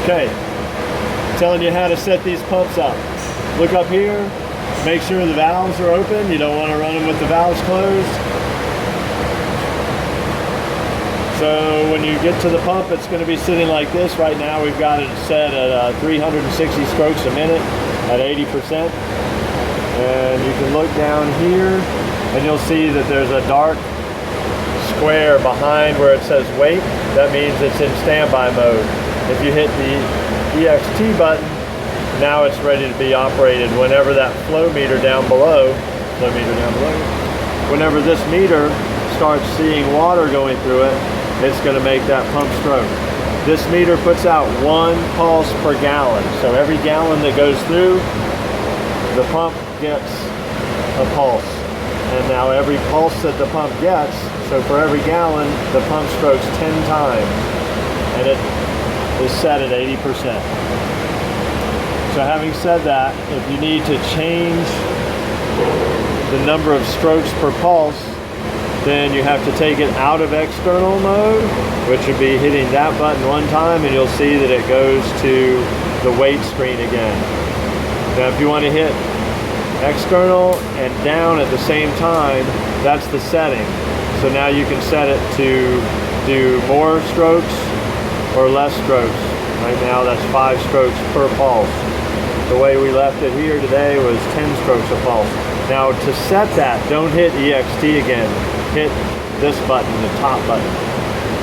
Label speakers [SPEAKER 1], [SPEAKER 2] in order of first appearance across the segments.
[SPEAKER 1] Okay, telling you how to set these pumps up. Look up here, make sure the valves are open. You don't want to run them with the valves closed. So when you get to the pump, it's going to be sitting like this. Right now we've got it set at 360 strokes a minute at 80%. And you can look down here and you'll see that there's a dark square behind where it says wait. That means it's in standby mode. If you hit the EXT button, now it's ready to be operated. Whenever that flow meter down below, whenever this meter starts seeing water going through it, it's going to make that pump stroke. This meter puts out 1 pulse per gallon. So every gallon that goes through, the pump gets a pulse. And now every pulse that the pump gets, so for every gallon, the pump strokes 10 times. And it is set at 80%. So having said that, if you need to change the number of strokes per pulse, then you have to take it out of external mode, which would be hitting that button 1 time, and you'll see that it goes to the wait screen again. Now if you want to hit external and down at the same time, that's the setting. So now you can set it to do more strokes or less strokes. Right now that's 5 strokes per pulse. The way we left it here today was 10 strokes a pulse. Now to set that, don't hit EXT again. Hit this button, the top button.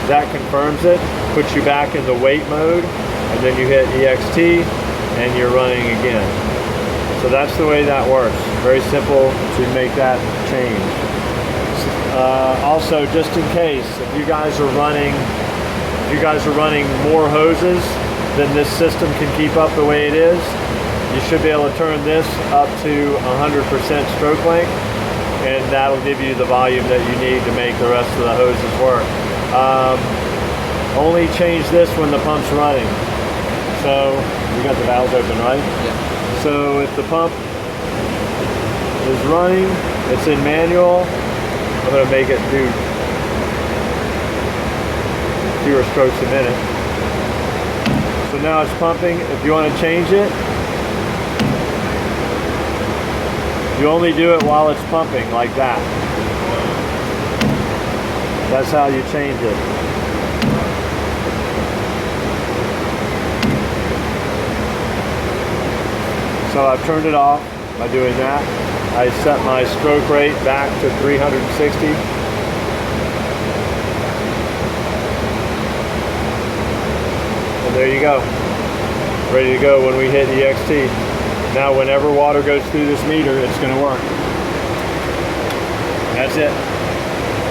[SPEAKER 1] That confirms it, puts you back in the wait mode, and then you hit EXT and you're running again. So that's the way that works. Very simple to make that change. Also, just in case, if you guys are running more hoses than this system can keep up the way it is, you should be able to turn this up to 100% stroke length, and that'll give you the volume that you need to make the rest of the hoses work. Only change this when the pump's running. So you got the valves open, right?
[SPEAKER 2] Yeah.
[SPEAKER 1] So if the pump is running, it's in manual, I'm going to make it do fewer strokes a minute. So now it's pumping. If you want to change it, you only do it while it's pumping, like that. That's how you change it. So I've turned it off by doing that. I set my stroke rate back to 360. And there you go. Ready to go when we hit EXT. Now whenever water goes through this meter, it's going to work. That's it.